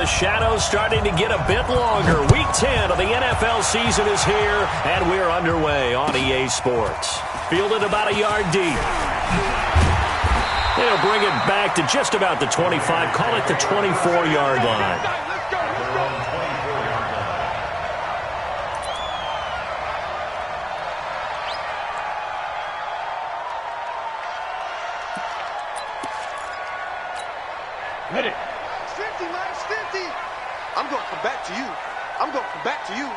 the shadows starting to get a bit longer. Week 10 of the NFL season is here, and we're underway on EA Sports. Fielded about a yard deep. They'll bring it back to just about the 25. Call it the 24-yard line. Hit it. 50, minus 50. I'm going to come back to you. I'm going to come back to you.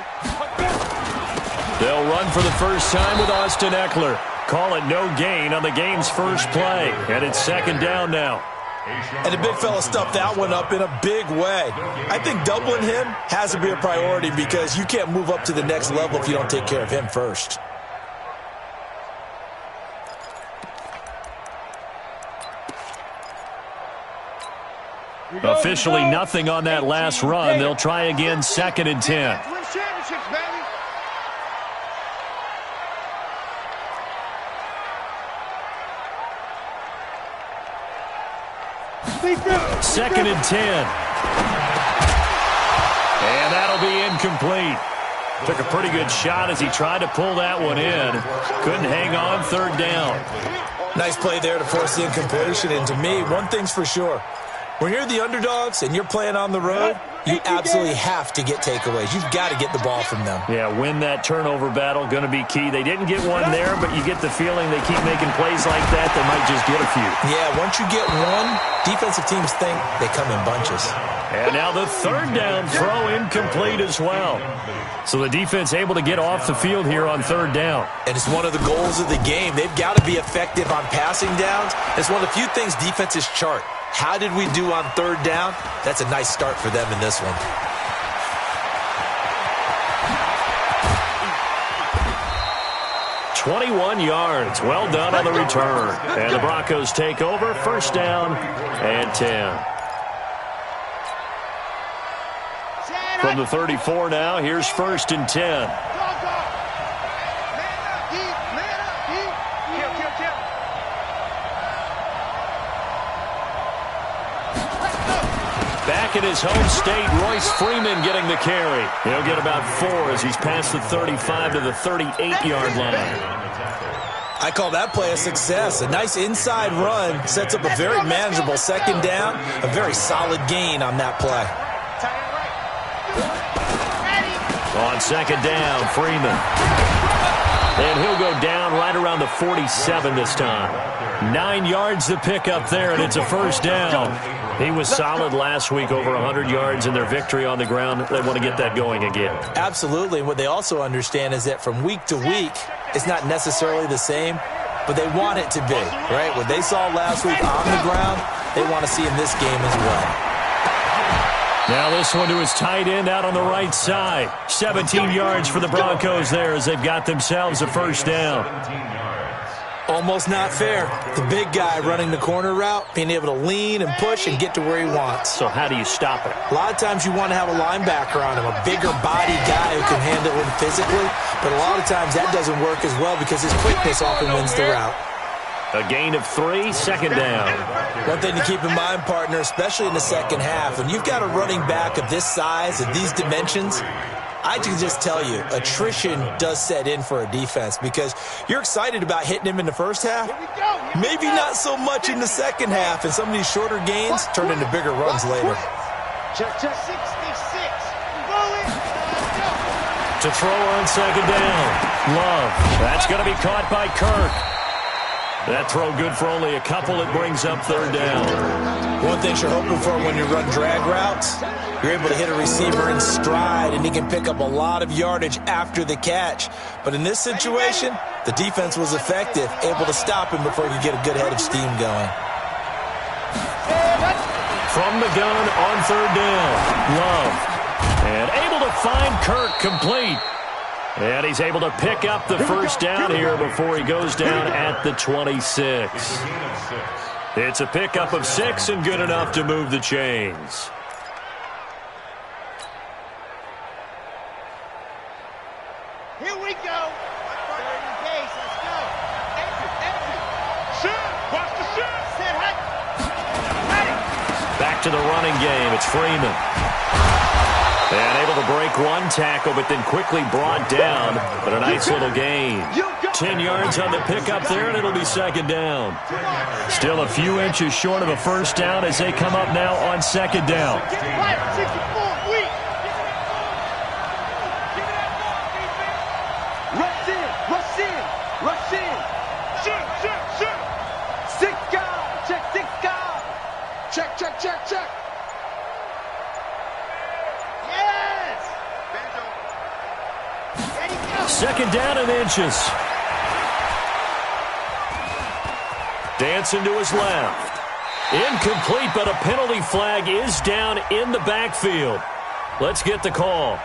They'll run for the first time with Austin Eckler. Call it no gain on the game's first play. And it's second down now. And the big fella stuffed that one up in a big way. I think doubling him has to be a priority because you can't move up to the next level if you don't take care of him first. Officially nothing on that last run. They'll try again, second and 10. Second and 10. And that'll be incomplete. Took a pretty good shot as he tried to pull that one in. Couldn't hang on, third down. Nice play there to force the incompletion. And to me, one thing's for sure. When you're the underdogs and you're playing on the road, you absolutely have to get takeaways. You've got to get the ball from them. Yeah, win that turnover battle, going to be key. They didn't get one there, but you get the feeling they keep making plays like that, they might just get a few. Yeah, once you get one, defensive teams think they come in bunches. And now the third down throw incomplete as well. So the defense able to get off the field here on third down. And it's one of the goals of the game. They've got to be effective on passing downs. It's one of the few things defenses chart. How did we do on third down? That's a nice start for them in this one. "21 yards. Well done on the return. And the Broncos take over. First down and 10. From the 34 now, here's first and 10. Back in his home state, Royce Freeman getting the carry. He'll get about 4 as he's past the 35 to the 38-yard line. I call that play a success. A nice inside run sets up a very manageable second down. A very solid gain on that play. On second down, Freeman. And he'll go down right around the 47 this time. 9 yards to pick up there, and it's a first down. He was solid last week, over 100 yards in their victory on the ground. They want to get that going again. Absolutely. What they also understand is that from week to week, it's not necessarily the same, but they want it to be, right? What they saw last week on the ground, they want to see in this game as well. Now this one to his tight end out on the right side. 17 yards for the Broncos there as they've got themselves a first down. Almost not fair. The big guy running the corner route, being able to lean and push and get to where he wants. So how do you stop it? A lot of times you want to have a linebacker on him, a bigger body guy who can handle him physically, but a lot of times that doesn't work as well because his quickness often wins the route. A gain of 3, second down. One thing to keep in mind, partner, especially in the second half, when you've got a running back of this size, of these dimensions, I can just tell you, attrition does set in for a defense because you're excited about hitting him in the first half. Maybe not so much in the second half, and some of these shorter gains turn into bigger runs later. To throw on second down. Love. That's going to be caught by Kirk. That throw good for only a couple. It brings up third down. One thing you're hoping for when you run drag routes, you're able to hit a receiver in stride, and he can pick up a lot of yardage after the catch. But in this situation, the defense was effective, able to stop him before he could get a good head of steam going. From the gun on third down. Love. And able to find Kirk complete. And he's able to pick up the first down here before he goes down at the 26. It's a pickup of 6 and good enough to move the chains. Here we go. Third and base. Let's go. Exit. Shoot. Watch the shoot. Set hut. Back to the running game. It's Freeman. And able to break one tackle, but then quickly brought down. But a nice little gain. 10 yards on the pickup there, and it'll be second down. Still a few inches short of a first down as they come up now on second down. Rush in. Six guard. Check, six guard. Check. Yes. Second down and inches. Dancing to his left. Incomplete, but a penalty flag is down in the backfield. Let's get the call.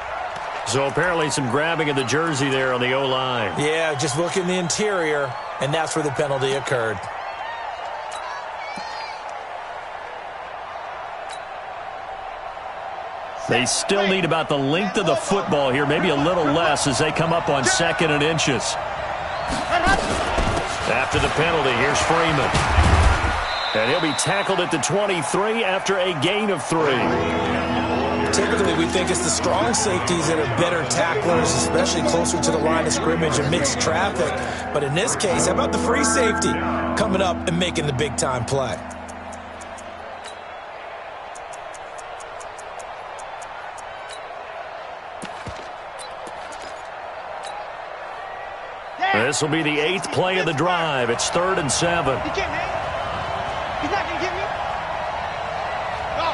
So apparently some grabbing of the jersey there on the O-line. Yeah, just look in the interior, and that's where the penalty occurred. They still need about the length of the football here, maybe a little less as they come up on second and inches. After the penalty, here's Freeman. And he'll be tackled at the 23 after a gain of 3. Typically, we think it's the strong safeties that are better tacklers, especially closer to the line of scrimmage amidst traffic. But in this case, how about the free safety coming up and making the big-time play? This will be the 8th play of the drive. It's 3rd and 7. He can't hang. He's not going to get me. No.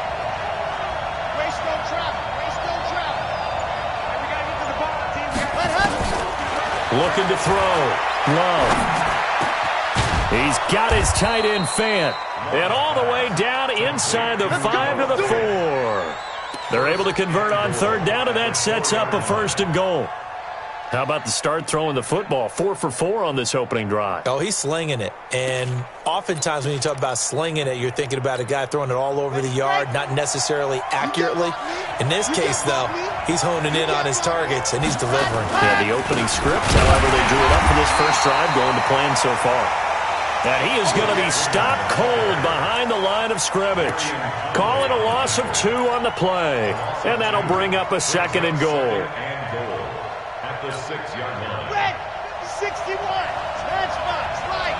Waste no travel. And we got to get to the ball, team. Let him. Looking to throw. Love. He's got his tight end Fant. And all the way down inside the 5 to the 4. They're able to convert on 3rd down, and that sets up a 1st and goal. How about the start throwing the football? 4 for 4 on this opening drive. Oh, he's slinging it. And oftentimes when you talk about slinging it, you're thinking about a guy throwing it all over the yard, not necessarily accurately. In this case, though, he's honing in on his targets, and he's delivering. Yeah, the opening script, however, they drew it up for this first drive, going to plan so far. And he is going to be stopped cold behind the line of scrimmage. Call it a loss of 2 on the play. And that'll bring up a 2nd and goal. The 6-yard line. Red, 61. Matchbox, right.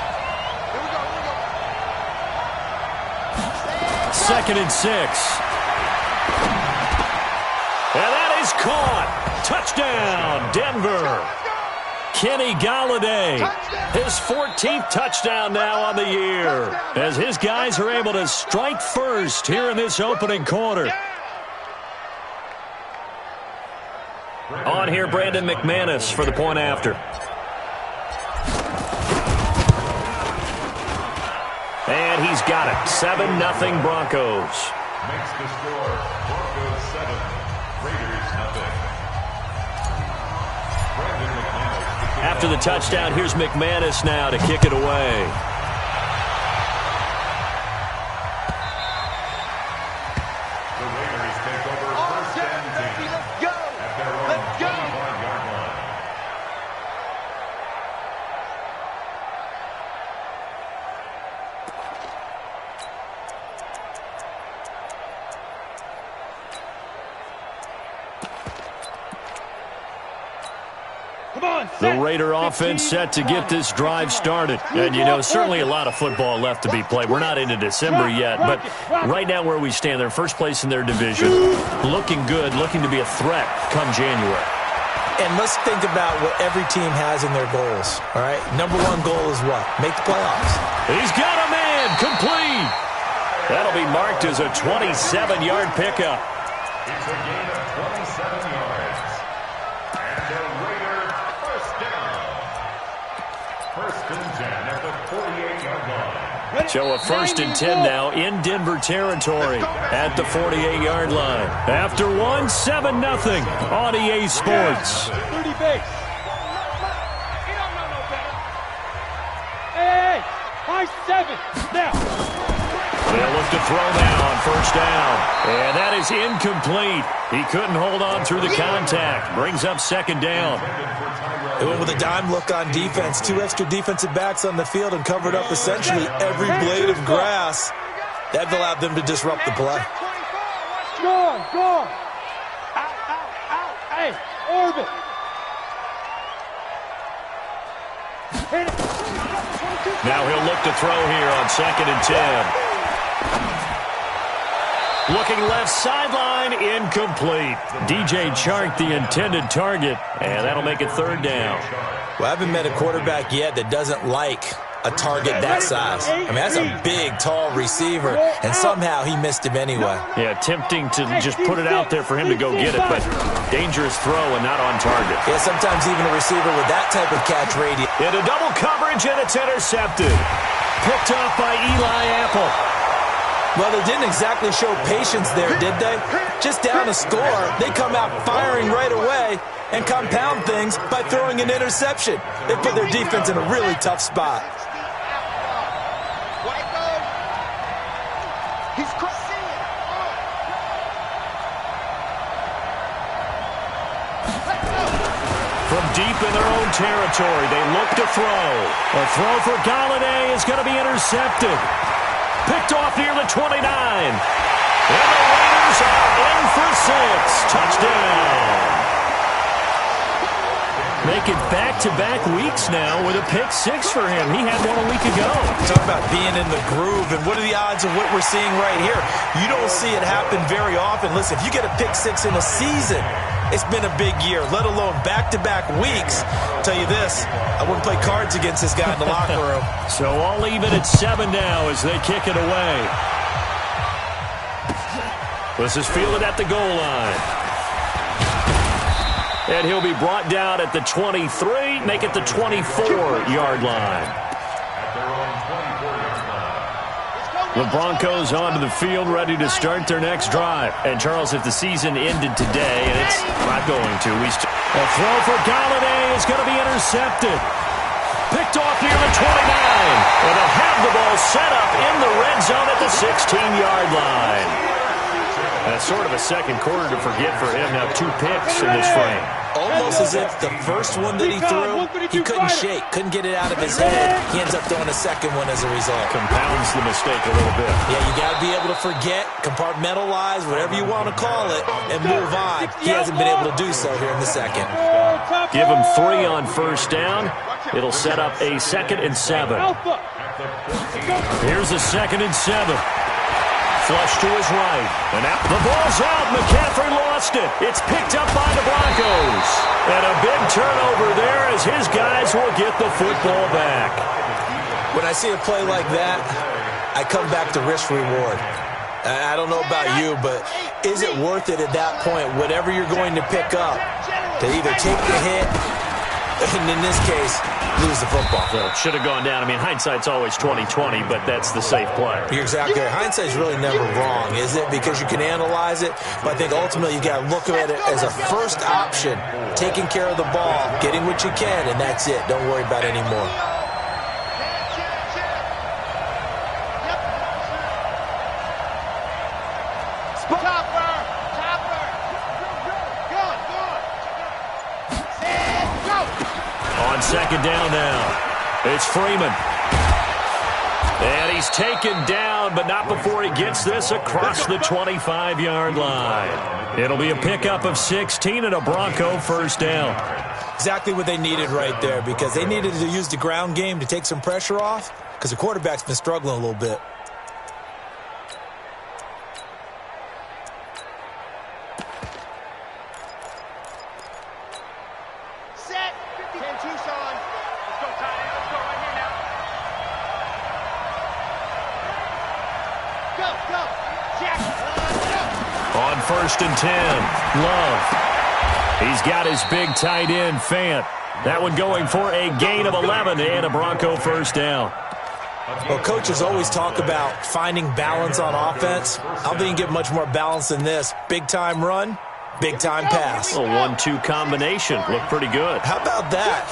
Here we go. 2nd and 6. And that is caught. Touchdown, Denver. Kenny Golladay, his 14th touchdown now on the year, as his guys are able to strike first here in this opening quarter. On here, Brandon McManus for the point after. And he's got it. 7-0 Broncos. Makes the score Broncos 7, Raiders 0. After the touchdown, here's McManus now to kick it away. The Raider offense set to get this drive started. And, you know, certainly a lot of football left to be played. We're not into December yet, but right now where we stand, they're first place in their division. Looking good, looking to be a threat come January. And let's think about what every team has in their goals, all right? Number 1 goal is what? Make the playoffs. He's got a man, complete. That'll be marked as a 27-yard pickup. It's a gain of 27 yards. And the Raider first down. 1st and 10 at the 48-yard line. So a 1st and 10 now in Denver territory at the 48-yard line. After 7-0 on EA Sports. 30 base. He don't know no better. Hey, high 7. Now. They'll look to throw now on 1st down. And that is incomplete. He couldn't hold on through the contact. Brings up 2nd down. They went with a dime look on defense. 2 extra defensive backs on the field and covered up essentially every blade of grass. That allowed them to disrupt the play. Go on, go on. Out. Hey, orbit. Hit it. Now he'll look to throw here on 2nd and 10. Looking left sideline, incomplete. DJ Chark, the intended target, and that'll make it 3rd down. Well, I haven't met a quarterback yet that doesn't like a target that size. I mean, that's a big, tall receiver, and somehow he missed him anyway. Yeah, tempting to just put it out there for him to go get it, but dangerous throw and not on target. Yeah, sometimes even a receiver with that type of catch radius. Into double coverage, and it's intercepted. Picked off by Eli Apple. Well, they didn't exactly show patience there, did they? Just down a score, they come out firing right away and compound things by throwing an interception. They put their defense in a really tough spot. From deep in their own territory, they look to throw. A throw for Galladay is going to be intercepted. Picked off near the 29. And the Raiders are in for 6. Touchdown. Making back-to-back weeks now with a pick 6 for him. He had one a week ago. Talk about being in the groove, and what are the odds of what we're seeing right here? You don't see it happen very often. Listen, if you get a pick 6 in a season, it's been a big year, let alone back-to-back weeks. I'll tell you this, I wouldn't play cards against this guy in the locker room. So all even at 7 now as they kick it away. This is fielded at the goal line. And he'll be brought down at the 23, make it the 24-yard line. The Broncos onto the field, ready to start their next drive. And, Charles, if the season ended today, and it's not going to, a throw for Galladay is going to be intercepted. Picked off near the 29. And they'll have the ball set up in the red zone at the 16-yard line. That's sort of a second quarter to forget for him. Now 2 picks in this frame. Almost as if the first one that he threw, he couldn't shake, couldn't get it out of his head. He ends up throwing a second one as a result. Compounds the mistake a little bit. Yeah, you got to be able to forget, compartmentalize, whatever you want to call it, and move on. He hasn't been able to do so here in the second. Give him 3 on first down. It'll set up a 2nd and 7. Here's a 2nd and 7. Flush to his right. And out. The ball's out. McCaffrey lost it. It's picked up by the Broncos. And a big turnover there as his guys will get the football back. When I see a play like that, I come back to risk-reward. I don't know about you, but is it worth it at that point, whatever you're going to pick up, to either take the hit, and in this case, lose the football? Well, it should have gone down. I mean, hindsight's always 20/20, but that's the safe play. You're exactly right. Hindsight's really never wrong, is it? Because you can analyze it, but I think ultimately you got to look at it as a first option, taking care of the ball, getting what you can, and that's it. Don't worry about any more. On 2nd down now, it's Freeman. And he's taken down, but not before he gets this across the 25-yard line. It'll be a pickup of 16 and a Bronco first down. Exactly what they needed right there, because they needed to use the ground game to take some pressure off, because the quarterback's been struggling a little bit. On 1st and 10, Love. He's got his big tight end, Fant. That one going for a gain of 11 and a Bronco first down. Well, coaches always talk about finding balance on offense. I don't think you can get much more balance than this. Big-time run, big-time pass. A 1-2 combination. Looked pretty good. How about that?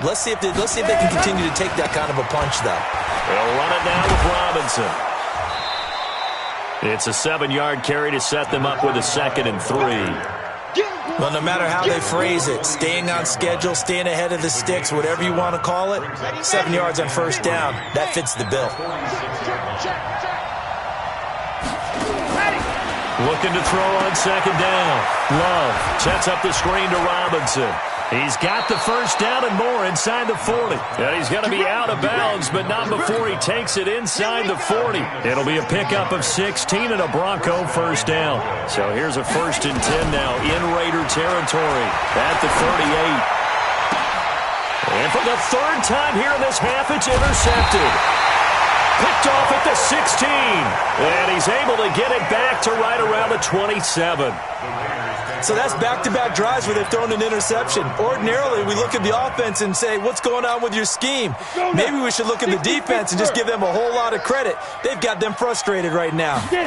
Let's see if they can continue to take that kind of a punch, though. They'll run it now with Robinson. It's a 7-yard carry to set them up with a 2nd and 3. Well, no matter how they phrase it, staying on schedule, staying ahead of the sticks, whatever you want to call it, 7 yards on first down, that fits the bill. Looking to throw on second down. Love sets up the screen to Robinson. He's got the first down and more inside the 40. And he's going to be out of bounds, but not before he takes it inside the 40. It'll be a pickup of 16 and a Bronco first down. So here's a 1st and 10 now in Raider territory at the 38. And for the 3rd time here in this half, it's intercepted. Picked off at the 16. And he's able to get it back to right around the 27. So that's back-to-back drives where they've thrown an interception. Ordinarily, we look at the offense and say, what's going on with your scheme? Maybe we should look at the defense and just give them a whole lot of credit. They've got them frustrated right now. He'll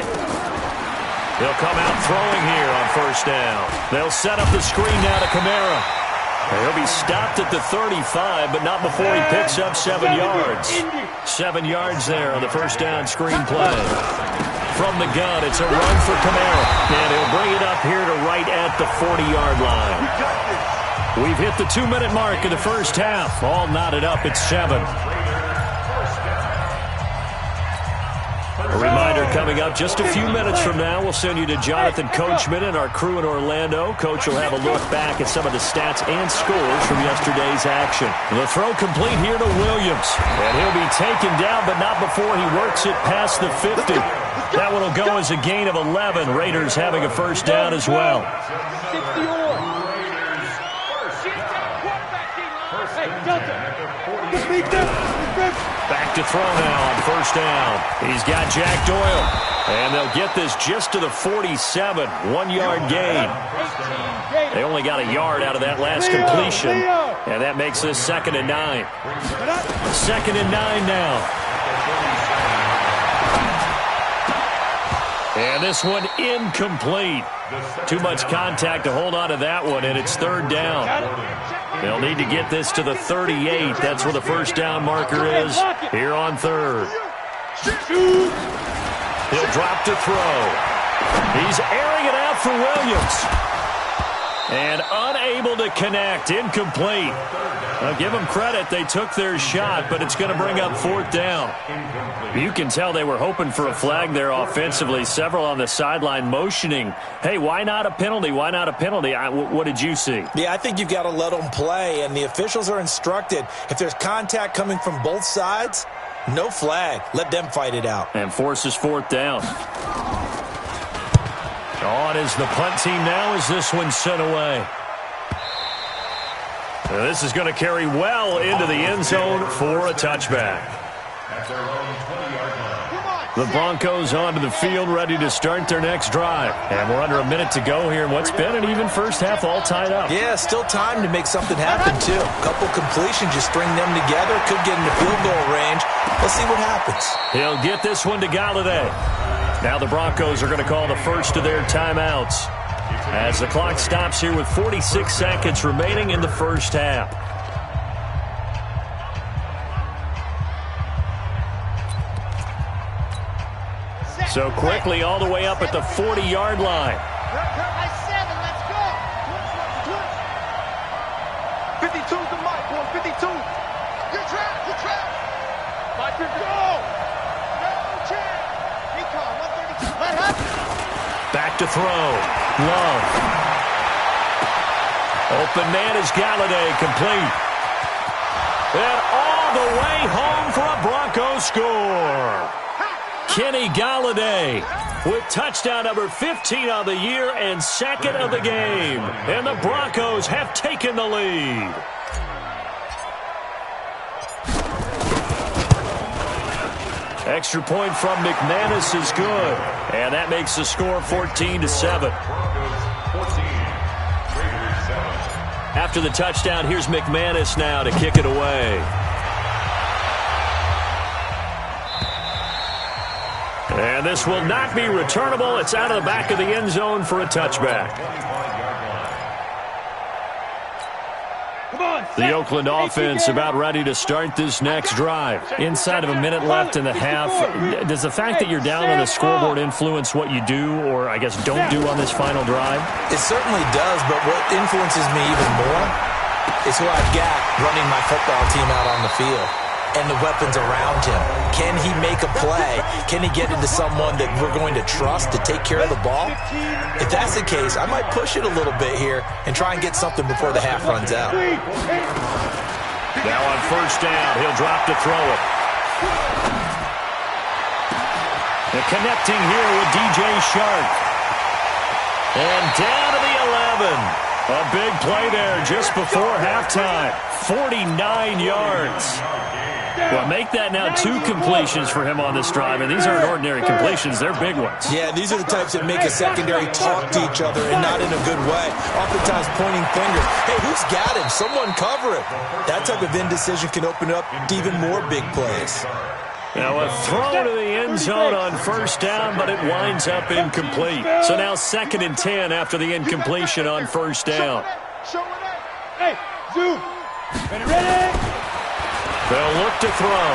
come out throwing here on first down. They'll set up the screen now to Kamara. He'll be stopped at the 35, but not before he picks up 7 yards. 7 yards there on the first down screen play. From the gun, it's a run for Kamara. And he'll bring it up here to right at the 40-yard line. We've hit the 2-minute mark in the first half. All knotted up at 7. A reminder coming up just a few minutes from now. We'll send you to Jonathan Coachman and our crew in Orlando. Coach will have a look back at some of the stats and scores from yesterday's action. The throw complete here to Williams. And he'll be taken down, but not before he works it past the 50. That one will go as a gain of 11. Raiders having a first down as well. Back to throw now on first down. He's got Jack Doyle. And they'll get this just to the 47. 1-yard gain. They only got a yard out of that last completion. And that makes this 2nd and 9. 2nd and 9 now. And this one incomplete. Too much contact to hold on to that one, and it's 3rd down. They'll need to get this to the 38. That's where the first down marker is here on 3rd. He'll drop to throw. He's airing it out for Williams. And unable to connect. Incomplete. I'll give them credit. They took their shot, but it's going to bring up 4th down. You can tell they were hoping for a flag there offensively. Several on the sideline motioning, hey, why not a penalty? Why not a penalty? What did you see? Yeah, I think you've got to let them play, and the officials are instructed. If there's contact coming from both sides, no flag. Let them fight it out. And forces 4th down. On is the punt team now as this one's sent away. Now this is going to carry well into the end zone for a touchback. The Broncos onto the field, ready to start their next drive. And we're under a minute to go here in what's been an even first half, all tied up. Yeah, still time to make something happen, too. A couple completions, just string them together. Could get into field goal range. Let's see what happens. He'll get this one to Galladay. Now the Broncos are going to call the first of their timeouts as the clock stops here with 46 seconds remaining in the first half. So quickly all the way up at the 40-yard line. 52's the mic, boy. 52. Good trap. Good trap. 5 go. No chance. Recon, 132. Let happen. Back to throw. Love. Open man is Galladay, complete. And all the way home for a Broncos score. Kenny Galladay with touchdown number 15 on the year and 2nd of the game. And the Broncos have taken the lead. Extra point from McManus is good. And that makes the score 14-7. After the touchdown, here's McManus now to kick it away. And this will not be returnable. It's out of the back of the end zone for a touchback. The Oakland offense about ready to start this next drive. Inside of a minute left in the half. Does the fact that you're down on the scoreboard influence what you do or, I guess, don't do on this final drive? It certainly does, but what influences me even more is who I've got running my football team out on the field. and the weapons around him. Can he make a play? Can he get into someone that we're going to trust to take care of the ball? If that's the case, I might push it a little bit here and try and get something before the half runs out. Now on first down, he'll drop to throw it. And connecting here with DJ Shark. And down to the 11. A big play there just before halftime. 49 yards. Well, make that now 2 completions for him on this drive, and these aren't ordinary completions. They're big ones. Yeah, these are the types that make a secondary talk to each other and not in a good way. Oftentimes pointing fingers. Hey, who's got him? Someone cover him. That type of indecision can open up to even more big plays. Now a throw to the end zone on first down, but it winds up incomplete. So now 2nd and 10 after the incompletion on first down. Hey, zoom. Ready? They'll look to throw.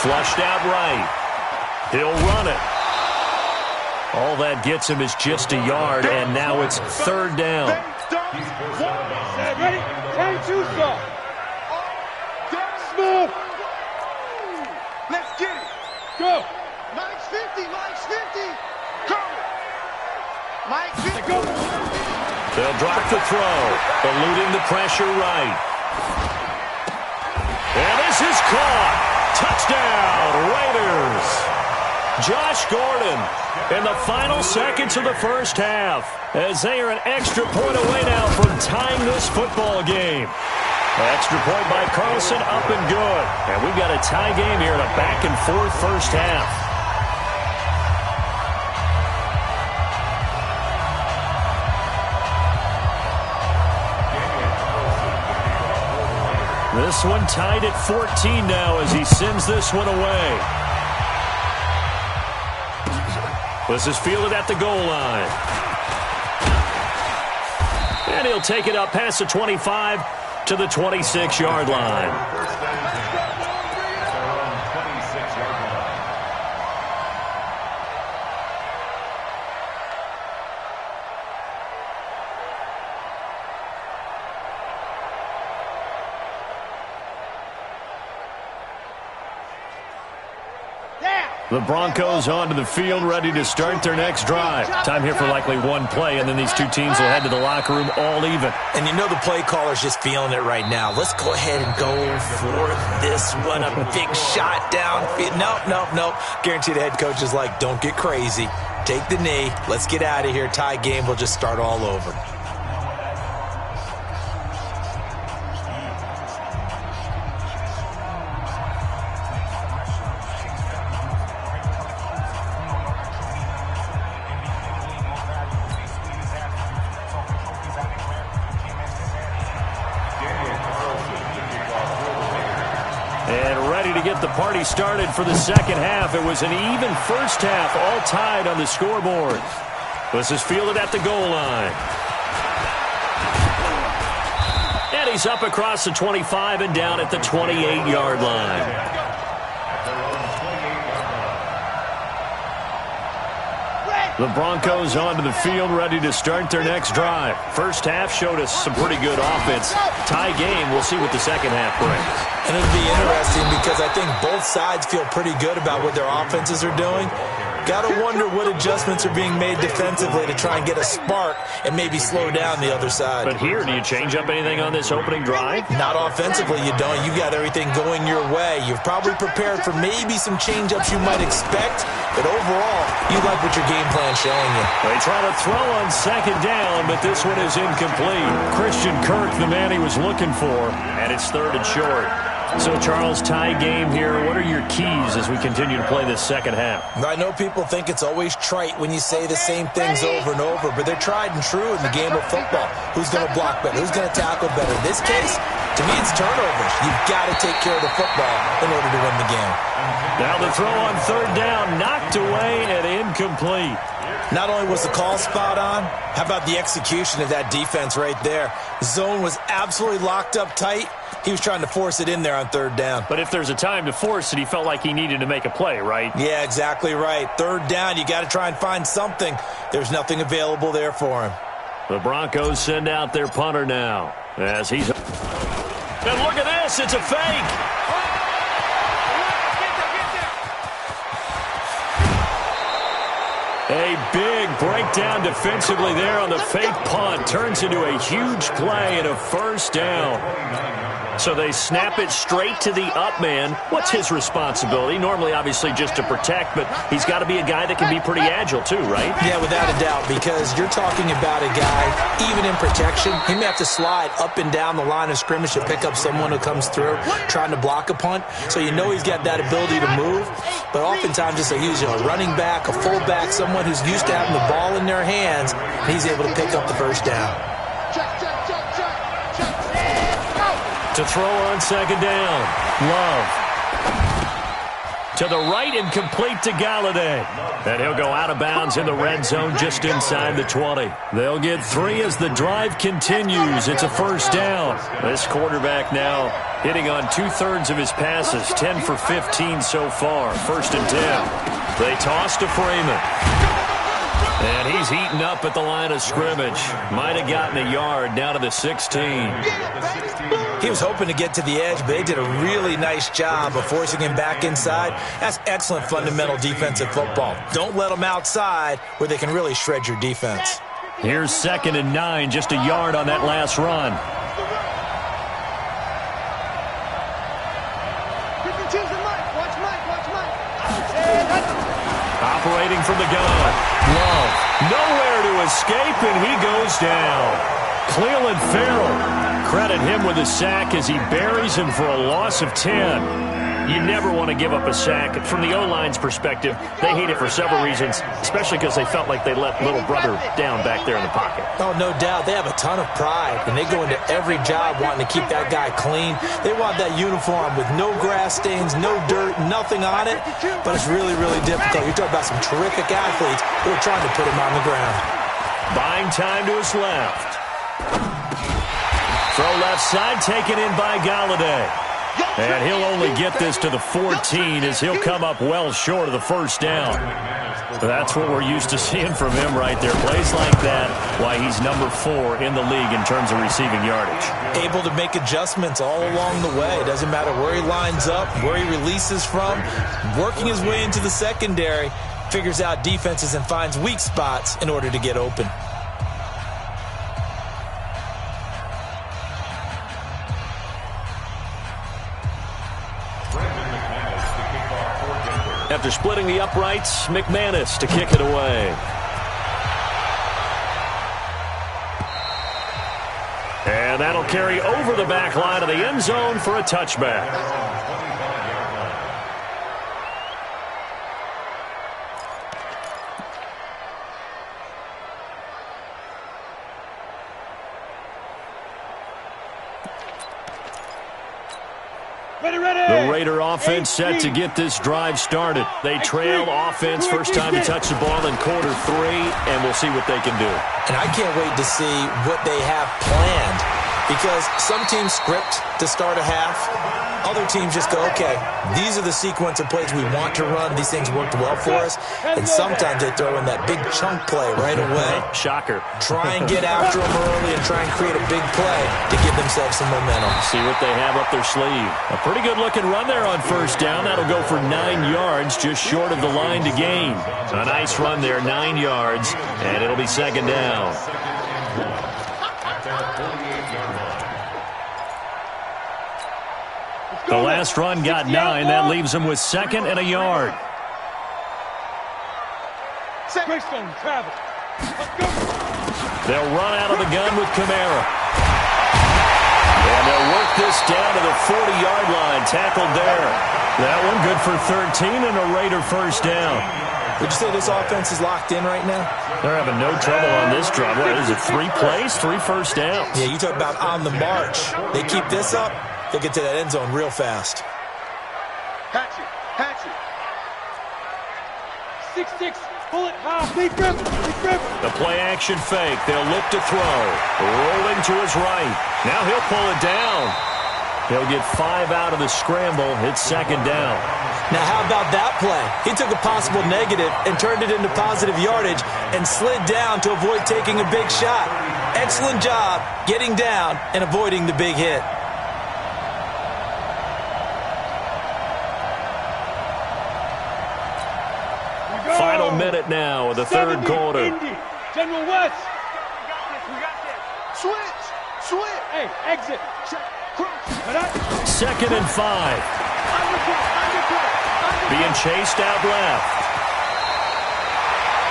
Flushed out right. He'll run it. All that gets him is just a yard, and now it's 3rd down. Ready? 10-2 stop. Smooth. Let's get it. Go. Mike's 50. Mike's 50. Go. Mike's 50. Go. They'll drop the throw. Eluding the pressure right. And this is caught. Touchdown, Raiders. Josh Gordon in the final seconds of the first half as they are an extra point away now from tying this football game. Extra point by Carlson, up and good. And we've got a tie game here in a back-and-forth first half. This one tied at 14 now as he sends this one away. This is fielded at the goal line. And he'll take it up past the 25 to the 26-yard line. The Broncos onto the field, ready to start their next drive. Time here for likely one play, and then these two teams will head to the locker room all even. And you know the play caller's just feeling it right now. Let's go ahead and go for this one. A big shot downfield. Nope. Guaranteed the head coach is like, don't get crazy. Take the knee. Let's get out of here. Tie game. We'll just start all over. Get the party started for the second half. It was an even first half, all tied on the scoreboard. This is fielded at the goal line. And he's up across the 25 and down at the 28-yard line. The Broncos onto the field, ready to start their next drive. First half showed us some pretty good offense. Tie game, we'll see what the second half brings. And it'll be interesting because I think both sides feel pretty good about what their offenses are doing. Got to wonder what adjustments are being made defensively to try and get a spark and maybe slow down the other side. But here, do you change up anything on this opening drive? Not offensively, you don't. You got everything going your way. You've probably prepared for maybe some change-ups you might expect, but overall, you like what your game plan's showing you. They try to throw on second down, but this one is incomplete. Christian Kirk, the man he was looking for, and it's 3rd and short. So, Charles, tie game here. What are your keys as we continue to play this second half? I know people think it's always trite when you say the same things over and over, but they're tried and true in the game of football. Who's going to block better? Who's going to tackle better? In this case, to me, it's turnovers. You've got to take care of the football in order to win the game. Now the throw on 3rd down, knocked away and incomplete. Not only was the call spot on, how about the execution of that defense right there? Zone was absolutely locked up tight. He was trying to force it in there on 3rd down. But if there's a time to force it, he felt like he needed to make a play, right? Yeah, exactly right. 3rd down, you got to try and find something. There's nothing available there for him. The Broncos send out their punter now as he's... And look at this, it's a fake. A big breakdown defensively there on the fake punt. Turns into a huge play and a first down. So they snap it straight to the up man. What's his responsibility? Normally, obviously, just to protect, but he's got to be a guy that can be pretty agile too, right? Yeah, without a doubt, because you're talking about a guy, even in protection, he may have to slide up and down the line of scrimmage to pick up someone who comes through trying to block a punt. So you know he's got that ability to move, but oftentimes it's a running back, a fullback, someone who's used to having the ball in their hands, and he's able to pick up the first down. To throw on second down. Love. To the right and complete to Galladay. And he'll go out of bounds in the red zone just inside the 20. They'll get 3 as the drive continues. It's a first down. This quarterback now hitting on 2/3 of his passes. 10 for 15 so far. First and 10. They toss to Freeman. And he's heating up at the line of scrimmage. Might have gotten a yard down to the 16. He was hoping to get to the edge, but they did a really nice job of forcing him back inside. That's excellent fundamental defensive football. Don't let them outside where they can really shred your defense. Here's 2nd and 9, just a yard on that last run. Operating from the gun. Love. Nowhere to escape, and he goes down. Cleveland Farrell. Credit him with a sack as he buries him for a loss of 10. You never want to give up a sack. From the O-line's perspective, they hate it for several reasons, especially because they felt like they let little brother down back there in the pocket. Oh, no doubt. They have a ton of pride, and they go into every job wanting to keep that guy clean. They want that uniform with no grass stains, no dirt, nothing on it, but it's really, really difficult. You're talking about some terrific athletes who are trying to put him on the ground. Buying time to his left. Throw left side, taken in by Galladay. And he'll only get this to the 14 as he'll come up well short of the first down. That's what we're used to seeing from him right there. Plays like that, why he's number 4 in the league in terms of receiving yardage. Able to make adjustments all along the way. Doesn't matter where he lines up, where he releases from. Working his way into the secondary, figures out defenses and finds weak spots in order to get open. After splitting the uprights, McManus to kick it away. And that'll carry over the back line of the end zone for a touchback. The Raider offense set to get this drive started. They trail offense first time to touch the ball in quarter 3, and we'll see what they can do. And I can't wait to see what they have planned, because some teams script to start a half. Other teams just go, okay, these are the sequence of plays we want to run. These things worked well for us. And sometimes they throw in that big chunk play right away. Shocker. Try and get after them early and try and create a big play to give themselves some momentum. See what they have up their sleeve. A pretty good-looking run there on first down. That'll go for 9 yards, just short of the line to gain. A nice run there, 9 yards, and it'll be second down. The last run got 9. That leaves them with 2nd and a yard. They'll run out of the gun with Kamara. And they'll work this down to the 40-yard line. Tackled there. That one good for 13 and a Raider first down. Would you say this offense is locked in right now? They're having no trouble on this drive. What is it, 3 plays, 3 first downs? Yeah, you talk about on the march. They keep this up, they'll get to that end zone real fast. Hatchet. 6-6, pull it high, big grip. The play action fake. They'll look to throw. Rolling to his right. Now he'll pull it down. He'll get 5 out of the scramble. It's second down. Now how about that play? He took a possible negative and turned it into positive yardage and slid down to avoid taking a big shot. Excellent job getting down and avoiding the big hit. final minute now of the third quarter. General West. We got this. Switch. Hey, exit. Check. Cross. Second and 5. Being chased out left.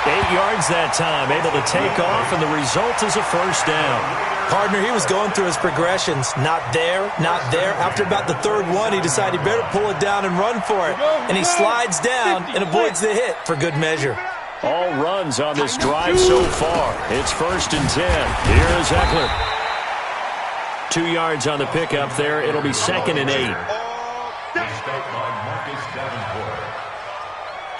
8 yards that time, able to take off, and the result is a first down. Partner, he was going through his progressions. Not there, not there. After about the third one, he decided he better pull it down and run for it. And he slides down and avoids the hit for good measure. All runs on this drive so far. It's first and 10. Here is Eckler. 2 yards on the pickup there. It'll be second and 8. Stop by Marcus Davenport.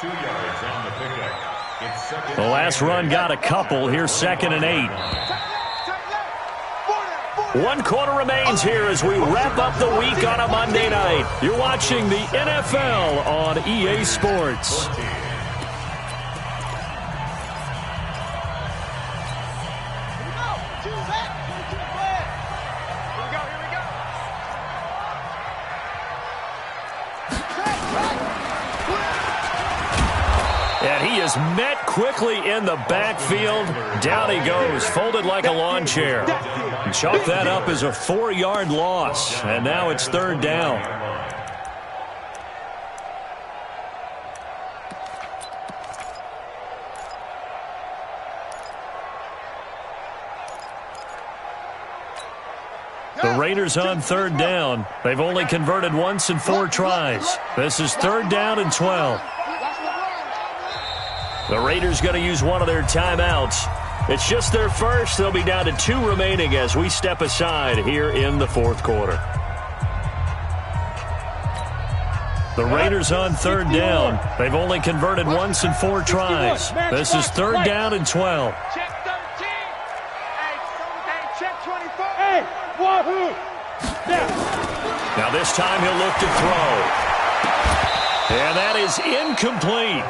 2 yards on the pickup. It's second. The last run got a couple. Here's second and 8. 1 quarter remains here as we wrap up the week on a Monday night. You're watching the NFL on EA Sports. And he is met quickly in the backfield. Down he goes, folded like a lawn chair. Chalk that up as a 4-yard loss. And now it's third down. The Raiders on third down. They've only converted once in 4 tries. This is third down and 12. The Raiders going to use one of their timeouts. It's just their first. They'll be down to 2 remaining as we step aside here in the fourth quarter. The Raiders on third down. They've only converted once in 4 tries. This is third down and 12. Check 13. Hey, check 24. Hey, wahoo. Now this time he'll look to throw. And that is incomplete.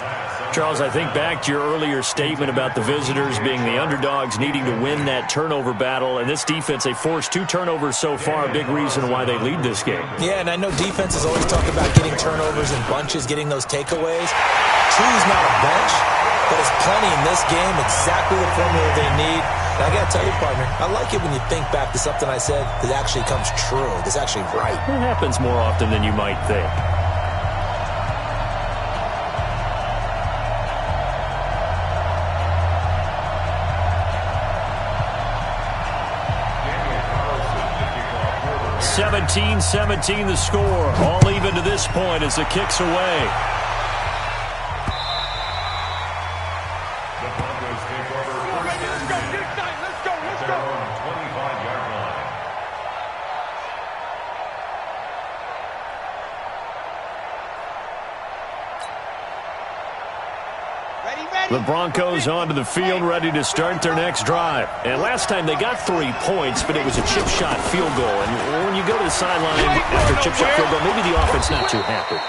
Charles, I think back to your earlier statement about the visitors being the underdogs needing to win that turnover battle. And this defense, they forced 2 turnovers so far, a big reason why they lead this game. Yeah, and I know defenses always talk about getting turnovers in bunches, getting those takeaways. 2's not a bunch, but it's plenty in this game, exactly the formula they need. And I got to tell you, partner, I like it when you think back to something I said that actually comes true, that's actually right. It happens more often than you might think. Carlson, 17-17 the score. All even to this point as the kick's away. The Broncos take over first and 10. Let's go. At their own 25-yard line. The Broncos onto the field, ready to start their next drive. And last time they got 3 points, but it was a chip shot field goal. And when you go to the sideline after a chip shot field goal, maybe the offense not too happy.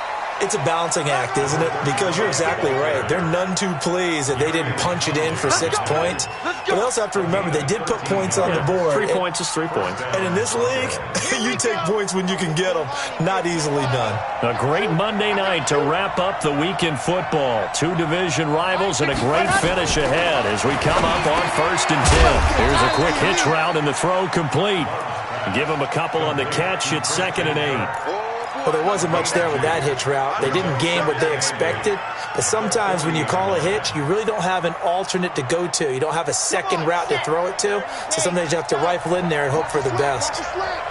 It's a balancing act, isn't it? Because you're exactly right. They're none too pleased that they didn't punch it in for 6 points. But they also have to remember they did put points on the board. 3 points is 3 points. And in this league, you take points when you can get them. Not easily done. A great Monday night to wrap up the week in football. 2 division rivals and a great finish ahead as we come up on first and 10. Here's a quick hitch route and the throw complete. Give them a couple on the catch. It's second and 8. Well, there wasn't much there with that hitch route. They didn't gain what they expected. But sometimes when you call a hitch, you really don't have an alternate to go to. You don't have a second route to throw it to. So sometimes you have to rifle in there and hope for the best.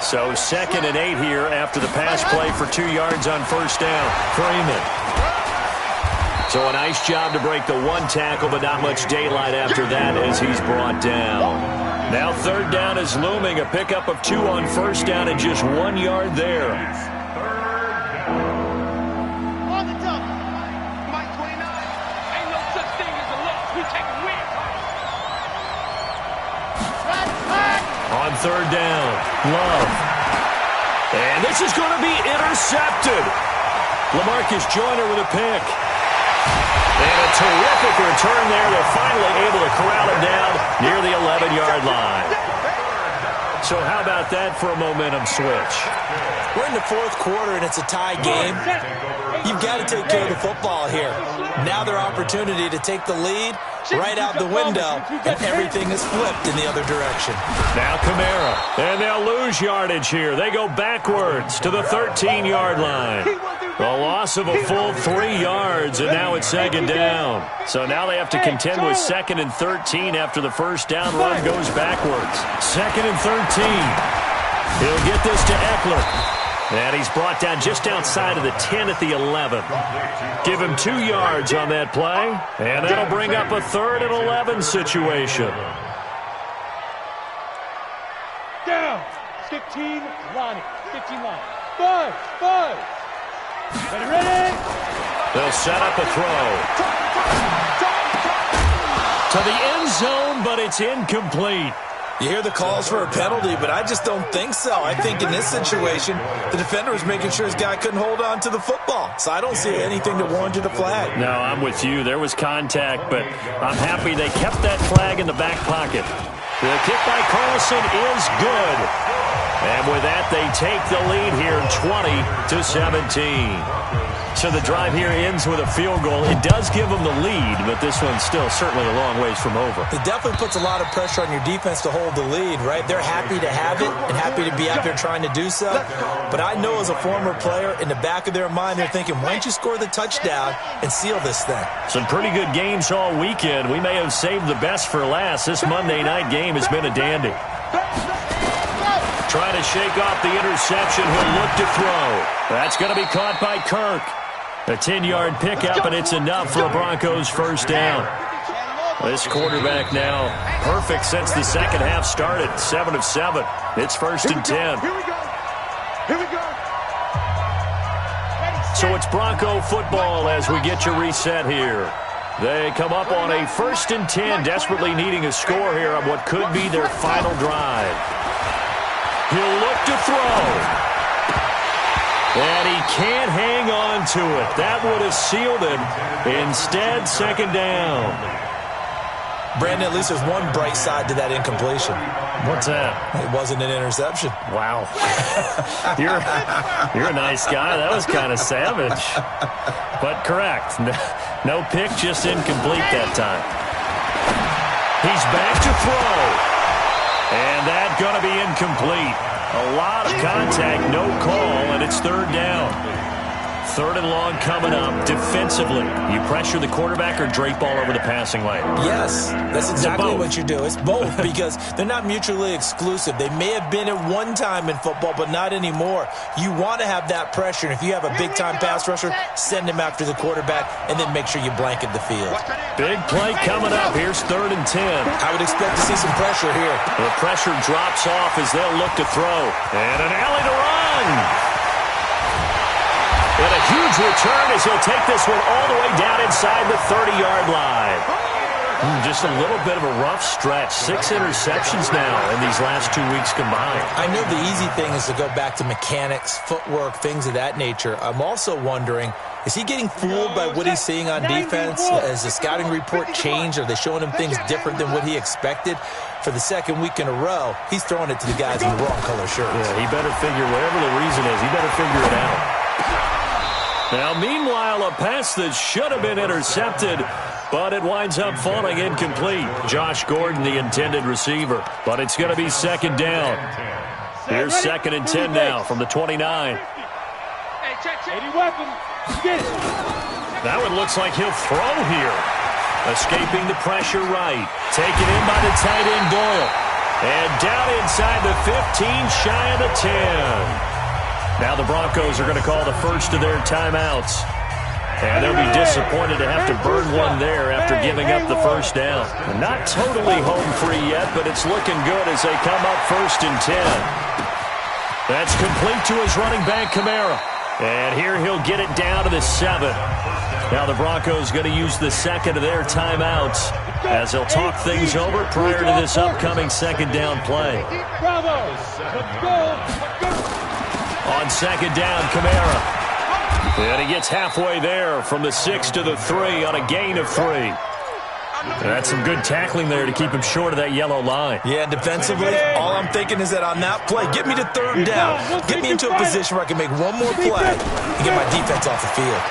So second and 8 here after the pass play for 2 yards on first down. Freeman. So a nice job to break the 1 tackle, but not much daylight after that as he's brought down. Now third down is looming. A pickup of 2 on first down and just 1 yard there. On third down, Love. And this is going to be intercepted. LaMarcus Joyner with a pick. And a terrific return there. They're finally able to corral him down near the 11-yard line. So how about that for a momentum switch? We're in the fourth quarter, and it's a tie game. You've got to take care of the football here. Now their opportunity to take the lead right out the window, and everything is flipped in the other direction. Now Kamara, and they'll lose yardage here. They go backwards to the 13-yard line. The loss of a full 3 yards, and now it's second down. So now they have to contend with 2nd and 13 after the first down run goes backwards. 2nd and 13. He'll get this to Eckler. And he's brought down just outside of the 10 at the 11. Give him 2 yards on that play, and that'll bring up a 3rd and 11 situation. Down. 15, Lonnie. 15 line. Buzz. Ready? They'll set up a throw. To the end zone, but it's incomplete. You hear the calls for a penalty, but I just don't think so. I think in this situation, the defender was making sure his guy couldn't hold on to the football. So I don't see anything that warranted a flag. No, I'm with you. There was contact, but I'm happy they kept that flag in the back pocket. The kick by Carlson is good. And with that, they take the lead here 20-17. So the drive here ends with a field goal. It does give them the lead, but this one's still certainly a long ways from over. It definitely puts a lot of pressure on your defense to hold the lead, right? They're happy to have it and happy to be out there trying to do so. But I know as a former player, in the back of their mind, they're thinking, why don't you score the touchdown and seal this thing? Some pretty good games all weekend. We may have saved the best for last. This Monday night game has been a dandy. Trying to shake off the interception. He'll look to throw. That's going to be caught by Kirk. A 10-yard pickup, and it's enough for a Broncos first down. This quarterback now perfect since the second half started. 7 of 7. It's 1st and 10. Here we go. So it's Bronco football as we get you reset here. They come up on a 1st and 10, desperately needing a score here on what could be their final drive. He'll look to throw. And he can't hang on to it. That would have sealed him. Instead, second down. Brandon, at least there's one bright side to that incompletion. What's that? It wasn't an interception. Wow. You're a nice guy. That was kind of savage. But correct. No pick, just incomplete that time. He's back to throw. And that's going to be incomplete. A lot of contact, no call, and it's 3rd down. 3rd and long coming up defensively. You pressure the quarterback or drape all over the passing lane? Yes, that's exactly what you do. It's both because they're not mutually exclusive. They may have been at one time in football, but not anymore. You want to have that pressure, and if you have a big-time pass rusher, send him after the quarterback, and then make sure you blanket the field. Big play coming up. Here's 3rd and 10. I would expect to see some pressure here. The pressure drops off as they'll look to throw. And an alley to run. And a huge return as he'll take this one all the way down inside the 30-yard line. Just a little bit of a rough stretch. 6 interceptions now in these last 2 weeks combined. I know the easy thing is to go back to mechanics, footwork, things of that nature. I'm also wondering, is he getting fooled by what he's seeing on defense? Has the scouting report changed? Are they showing him things different than what he expected? For the second week in a row, he's throwing it to the guys in the wrong color shirts. Yeah, he better figure, whatever the reason is, he better figure it out. Now, meanwhile, a pass that should have been intercepted, but it winds up falling incomplete. Josh Gordon, the intended receiver, but it's going to be second down. Here's 2nd and 10 now from the 29. That one looks like he'll throw here. Escaping the pressure right. Taken in by the tight end Doyle. And down inside the 15, shy of the 10. Now the Broncos are going to call the first of their timeouts. And they'll be disappointed to have to burn one there after giving up the first down. Not totally home free yet, but it's looking good as they come up 1st and 10. That's complete to his running back, Kamara. And here he'll get it down to the 7. Now the Broncos going to use the second of their timeouts as they'll talk things over prior to this upcoming second down play. On second down, Kamara. And he gets halfway there from the 6 to the 3 on a gain of 3. That's some good tackling there to keep him short of that yellow line. Yeah, defensively, all I'm thinking is that on that play, get me to third down. Get me into a position where I can make one more play and get my defense off the field.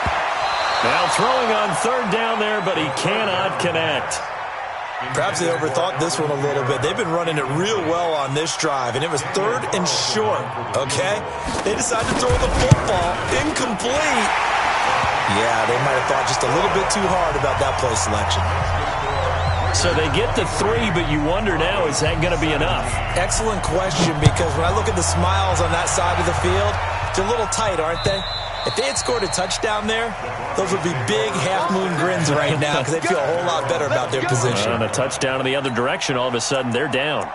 Now throwing on third down there, but he cannot connect. Perhaps they overthought this one a little bit. They've been running it real well on this drive, and it was third and short, okay? They decided to throw the football incomplete. Yeah, they might have thought just a little bit too hard about that play selection. So they get to 3, but you wonder now, is that going to be enough? Excellent question, because when I look at the smiles on that side of the field, they're a little tight, aren't they? If they had scored a touchdown there, those would be big half-moon grins right now because they'd feel a whole lot better about their position. On a touchdown in the other direction, all of a sudden, they're down.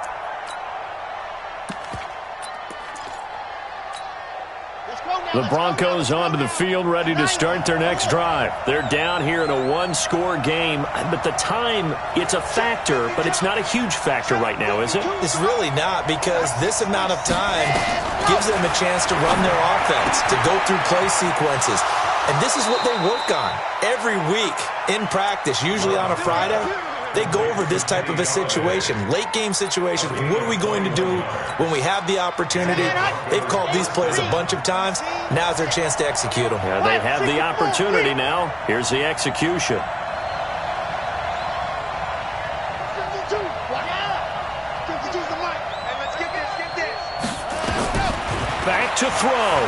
The Broncos onto the field, ready to start their next drive. They're down here in a one-score game, but the time, it's a factor, but it's not a huge factor right now, is it? It's really not, because this amount of time gives them a chance to run their offense, to go through play sequences. And this is what they work on every week in practice, usually on a Friday. They go over this type of a situation, late-game situations. What are we going to do when we have the opportunity? They've called these plays a bunch of times. Now's their chance to execute them. Yeah, they have the opportunity now. Here's the execution. Back to throw.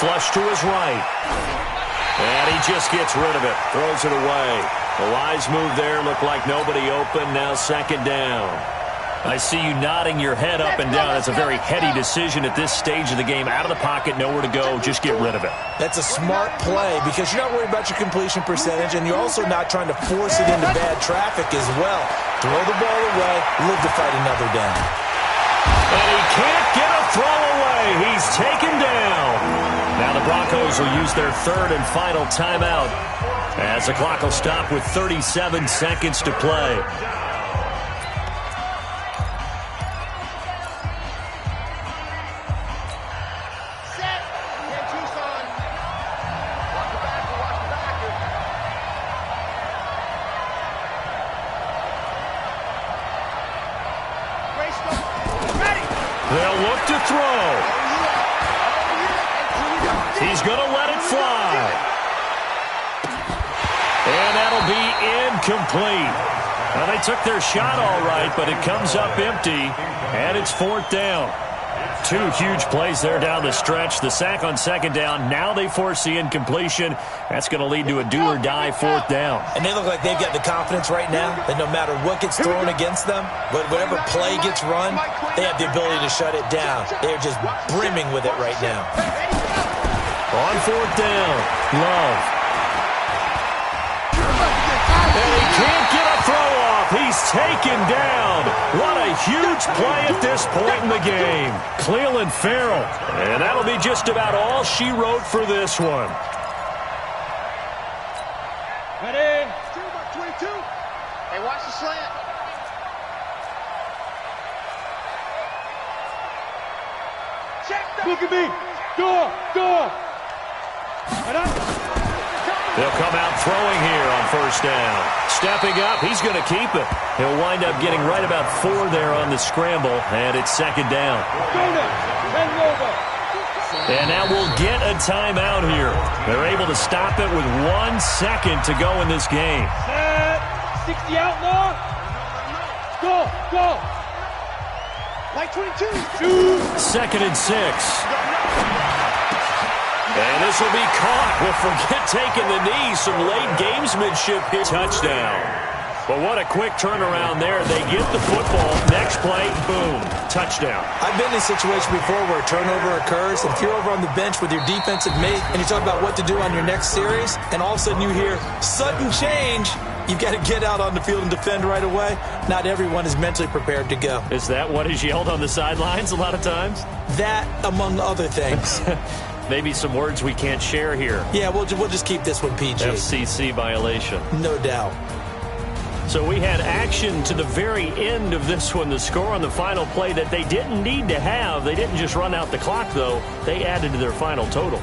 Flush to his right. And he just gets rid of it. Throws it away. A wise move there. Looked like nobody open. Now second down. I see you nodding your head up and down. It's a very heady decision at this stage of the game. Out of the pocket, nowhere to go. Just get rid of it. That's a smart play because you're not worried about your completion percentage, and you're also not trying to force it into bad traffic as well. Throw the ball away. Live to fight another down. And he can't get a throw away. He's taken down. Now the Broncos will use their third and final timeout as the clock will stop with 37 seconds to play. Set. Here, Tucson. Watch the back. Watch the back. Grace, ready. They'll look to throw. He's going to let it fly. And that'll be incomplete. Well, they took their shot all right, but it comes up empty, and it's fourth down. Two huge plays there down the stretch. The sack on second down. Now they force the incompletion. That's going to lead to a do-or-die fourth down. And they look like they've got the confidence right now that no matter what gets thrown against them, whatever play gets run, they have the ability to shut it down. They're just brimming with it right now. On fourth down, Love. And he can't get a throw off. He's taken down. What a huge play at this point in the game. Cleveland Farrell. And that'll be just about all she wrote for this one. Ready. 22. Hey, watch the slant. Check that. Look at me. Door. They'll come out throwing here on first down. Stepping up, he's going to keep it. He'll wind up getting right about 4 there on the scramble, and it's second down. And now we'll get a timeout here. They're able to stop it with 1 second to go in this game. Set. 60 out, Law. Go. Like 22. Second and 6. And this will be caught. Well, forget taking the knee. Some late gamesmanship here. Touchdown. But what a quick turnaround there. They get the football. Next play, boom, touchdown. I've been in a situation before where a turnover occurs, and if you're over on the bench with your defensive mate and you talk about what to do on your next series, and all of a sudden you hear sudden change, you've got to get out on the field and defend right away. Not everyone is mentally prepared to go. Is that what is yelled on the sidelines a lot of times? That, among other things. Maybe some words we can't share here. Yeah, we'll just keep this one PG. FCC violation. No doubt. So we had action to the very end of this one. The score on the final play that they didn't need to have. They didn't just run out the clock, though. They added to their final total.